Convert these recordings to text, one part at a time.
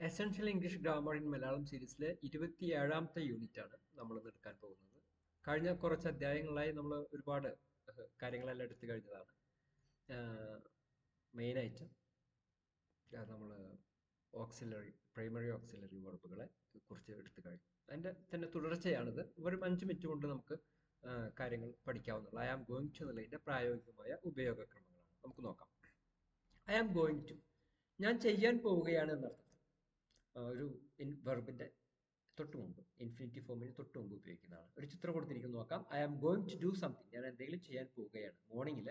Essential English grammar in Malayalam സീരീസിലെ 27ാമത്തെ unit ആണ് നമ്മൾ ഇന്ന് എടുക്കാൻ പോകുന്നത്. കഴിഞ്ഞ കുറച്ച് അധ്യായങ്ങളായി നമ്മൾ ഒരുപാട് കാര്യങ്ങളെല്ലാം എടുത്തു കഴിഞ്ഞതാണ്. മെയിനായിട്ട് നമ്മൾ പ്രൈമറി ഓക്സിലറി വെർബുകളെ കുറിച്ച് എടുത്തു കഴിഞ്ഞു. അതിൻ്റെ തന്നെ തുടർച്ചയാണിത്. ഒരു 5 മിനിറ്റ് കൊണ്ട് നമുക്ക് കാര്യങ്ങൾ പഠിക്കാവുന്നതാണ്. ഐ ആം ഗോയിങ് ടു എന്നുള്ളതിൻ്റെ പ്രായോഗികമായ ഉപയോഗക്രമങ്ങളാണ്. നമുക്ക് നോക്കാം. ഐ ആം ഗോയിങ് ടു, ഞാൻ ചെയ്യാൻ പോവുകയാണ് എന്നർത്ഥം. ഒരു വെർബിന്റെ തൊട്ട് മുമ്പ്, ഇൻഫിനിറ്റീവ് ഫോമിന് തൊട്ട് മുമ്പ് ഉപയോഗിക്കുന്നതാണ്. ഒരു ചിത്രം കൊടുത്തിരിക്കുന്നു, നോക്കാം. I am going to do something, ഞാൻ എന്തെങ്കിലും ചെയ്യാൻ പോവുകയാണ്. മോർണിംഗിൽ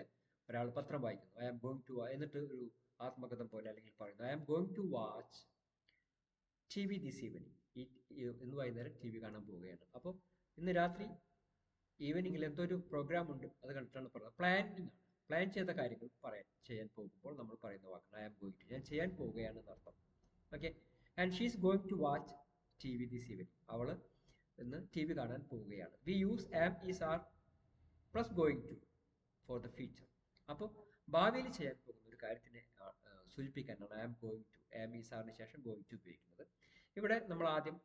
ഒരാൾ പത്രം വായിക്കുന്നു, ഐ ആം ഗോയിങ് ടു, എന്നിട്ട് ഒരു ആത്മകഥം പോലെ അല്ലെങ്കിൽ പറയുന്നു, I am going to watch T V this evening, ഇന്ന് വൈകുന്നേരം ടി വി കാണാൻ പോവുകയാണ്. അപ്പോൾ ഇന്ന് രാത്രി ഈവനിങ്ങിൽ എന്തോ ഒരു പ്രോഗ്രാം ഉണ്ട്, അത് കണ്ടിട്ടാണ് പറയുന്നത്. പ്ലാനിങ് ആണ്, പ്ലാൻ ചെയ്ത കാര്യങ്ങൾ ചെയ്യാൻ പോകുമ്പോൾ നമ്മൾ പറയുന്ന വാക്കാണ് ഐ ആം ഗോയിങ് ടു. ഞാൻ ചെയ്യാൻ പോവുകയാണ് എന്നർത്ഥം. Okay. And she is going to watch T V this evening, അവൾ ഇന്ന് ടി വി കാണാൻ പോവുകയാണ്. We use am is are plus going to for the future. അപ്പോൾ ഭാവിയിൽ ചെയ്യാൻ പോകുന്ന ഒരു കാര്യത്തിനെ സൂചിപ്പിക്കാനാണ് I am going to, am is ആറിന് ശേഷം ഗോയിങ് ടു ഉപയോഗിക്കുന്നത്. ഇവിടെ നമ്മൾ ആദ്യം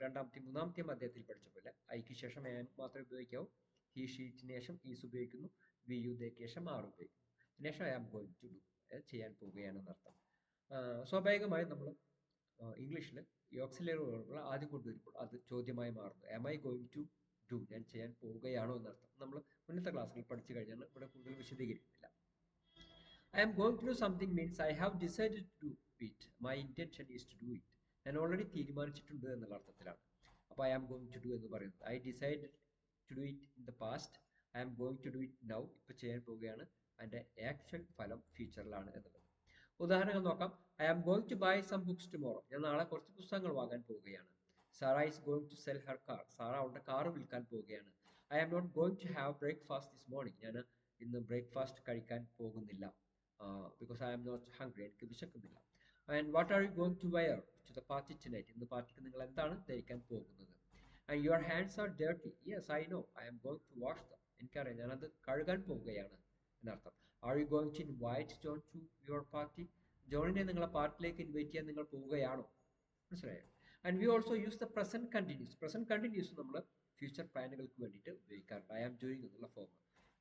രണ്ടാമത്തെയും മൂന്നാമത്തെയും അധ്യായത്തിൽ പഠിച്ച പോലെ ഐക്ക് ശേഷം ആം മാത്രമേ ഉപയോഗിക്കാവൂ. ഹി ഷീറ്റിന് ശേഷം ഈസ് ഉപയോഗിക്കുന്നു. വി യു ദേക്ക് ശേഷം ആർ ഉപയോഗിക്കുന്നു. അതിനുശേഷം I am going to do, ചെയ്യാൻ പോവുകയാണെന്നർത്ഥം. സ്വാഭാവികമായും നമ്മൾ ഇംഗ്ലീഷിൽ ഈ ഓക്സിലറി വെർബുകൾ ആദ്യം കൊണ്ടുവരുമ്പോൾ അത് ചോദ്യമായി മാറുന്നു. Am I going to do, ഞാൻ ചെയ്യാൻ പോവുകയാണോ എന്നർത്ഥം. നമ്മൾ മുന്നത്തെ ക്ലാസ്സുകൾ പഠിച്ചു കഴിഞ്ഞാൽ ഇവിടെ കൂടുതൽ വിശദീകരിക്കുന്നില്ല. I am going to do something means I have decided to do it, my intention is to do it. ഞാൻ ഓൾറെഡി തീരുമാനിച്ചിട്ടുണ്ട് എന്നുള്ള അർത്ഥത്തിലാണ്. അപ്പോൾ I am going to do എന്ന് പറയുന്നത്, I decided to do it in the past, I am going to do it now, ഇപ്പോൾ ചെയ്യാൻ പോവുകയാണ്. അതിൻ്റെ ആക്ഷൻ ഫലം ഫ്യൂച്ചറിലാണ് എന്നുള്ളത്. ഉദാഹരണങ്ങൾ നോക്കാം. I am going to buy some books tomorrow, ഞാൻ നാളെ കുറച്ച് പുസ്തകങ്ങൾ വാങ്ങാൻ പോവുകയാണ്. Sara is going to sell her car, Sara അവളുടെ കാർ വിൽക്കാൻ പോവുകയാണ്. I am not going to have breakfast this morning, ഞാൻ ഇന്ന് ബ്രേക്ക്ഫാസ്റ്റ് കഴിക്കാൻ പോകുന്നില്ല. Because I am not hungry, എനിക്ക് വിശക്കുന്നില്ല. And what are you going to wear to the party tonight, ഇന്ന് പാർട്ടിക്ക് നിങ്ങൾ എന്താണ് ധരിക്കാൻ പോകുന്നത്. And your hands are dirty, yes I know, I am going to wash them, എനിക്കറിയാം, ഞാനത് കഴുകാൻ പോവുകയാണ് എന്നർത്ഥം. Are you going to invite John to your party, ജോണിനെ നിങ്ങളെ പാർട്ടിയിലേക്ക് ഇൻവൈറ്റ് ചെയ്യാൻ നിങ്ങൾ പോവുകയാണോ? മനസ്സിലായോ? And we also use the present continuous. Present continuous നമ്മൾ ഫ്യൂച്ചർ പ്ലാനുകൾക്ക് വേണ്ടിയിട്ട് ഉപയോഗിക്കാറുണ്ട്. ഐ ആം ഡൂയിങ് എന്നുള്ള form.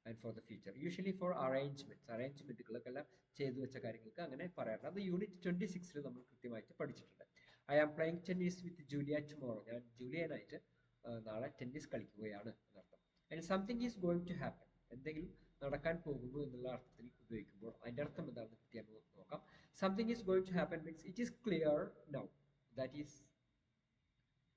And for the future, usually for അറേഞ്ച്മെന്റുകൾക്കെല്ലാം ചെയ്തു വെച്ച കാര്യങ്ങൾക്ക് അങ്ങനെ പറയാറുണ്ട്. അത് യൂണിറ്റ് 26 നമ്മൾ കൃത്യമായിട്ട് പഠിച്ചിട്ടുണ്ട്. I am playing tennis with Julia tomorrow, ഞാൻ ജൂലിയനായിട്ട് നാളെ ടെന്നീസ് കളിക്കുകയാണ് എന്നർത്ഥം. And something is going to happen, എന്തെങ്കിലും നടക്കാൻ പോകുന്നു എന്നുള്ള അർത്ഥത്തിൽ ഉപയോഗിക്കുമ്പോൾ അതിൻ്റെ അർത്ഥം എന്താണെന്ന് കൃത്യമായി നോക്കാം. Something is going to happen means it is clear now that is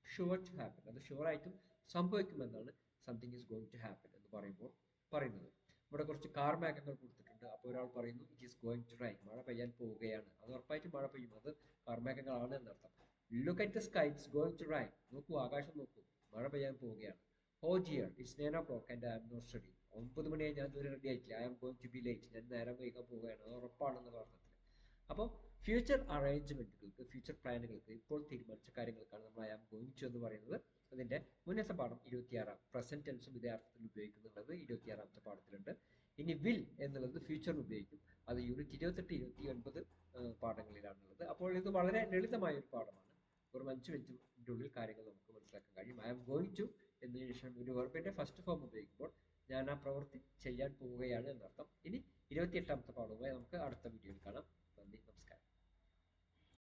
sure to happen, അത് ഷുവറായിട്ടും സംഭവിക്കുമെന്നാണ് something is going to happen എന്ന് പറയുമ്പോൾ പറയുന്നത്. ഇവിടെ കുറച്ച് കാർമേഘങ്ങൾ കൊടുത്തിട്ടുണ്ട്. അപ്പോൾ ഒരാൾ പറയുന്നു it is going to rain, മഴ പെയ്യാൻ പോവുകയാണ്. അത് ഉറപ്പായിട്ടും മഴ പെയ്യും, അത് കാർമേഘങ്ങളാണ് എന്നർത്ഥം. Look at the sky, it's going to rain, നോക്കൂ ആകാശം നോക്കൂ, മഴ പെയ്യാൻ പോവുകയാണ്. Oh dear it's 9 o'clock and I am not ready, 9 മണിയായി ഞാൻ ഇതുവരെ റെഡി ആയിട്ടില്ല. I am going to be late, ഞാൻ നേരം വൈകാൻ പോവുകയാണ്, അത് ഉറപ്പാണെന്നുള്ള അർത്ഥത്തിൽ. അപ്പോൾ ഫ്യൂച്ചർ അറേഞ്ച്മെന്റുകൾക്ക്, ഫ്യൂച്ചർ പ്ലാനുകൾക്ക്, ഇപ്പോൾ തീരുമാനിച്ച കാര്യങ്ങൾക്കാണ് നമ്മൾ ഐ ആം ഗോയിങ് ടു എന്ന് പറയുന്നത്. അതിന്റെ മുന്നത്തെ പാഠം 26 പ്രസന്റ് ടെൻസും ഇതേ അർത്ഥത്തിൽ ഉപയോഗിക്കുന്നുള്ളത് 26ാമത്തെ പാഠത്തിലുണ്ട്. ഇനി വിൽ എന്നുള്ളത് ഫ്യൂച്ചറിൽ ഉപയോഗിക്കും. അത് യൂണിറ്റ് 28, 29 പാഠങ്ങളിലാണുള്ളത്. അപ്പോൾ ഇത് വളരെ ലളിതമായ ഒരു പാഠമാണ്. ഒരു 5 മിനിറ്റിന്റെ ഉള്ളിൽ കാര്യങ്ങൾ നമുക്ക് മനസ്സിലാക്കാൻ കഴിയും. ഐ ആം ഗോയിങ് ടു എന്നതിന് ശേഷം ഒരു വെർബിന്റെ ഫസ്റ്റ് ഫോം ഉപയോഗിക്കുമ്പോൾ ഞാൻ ആ പ്രവൃത്തി ചെയ്യാൻ പോവുകയാണ് എന്നർത്ഥം. ഇനി 28ാമത്തെ പാഠവുമായി നമുക്ക് അടുത്ത വീഡിയോയിൽ കാണാം.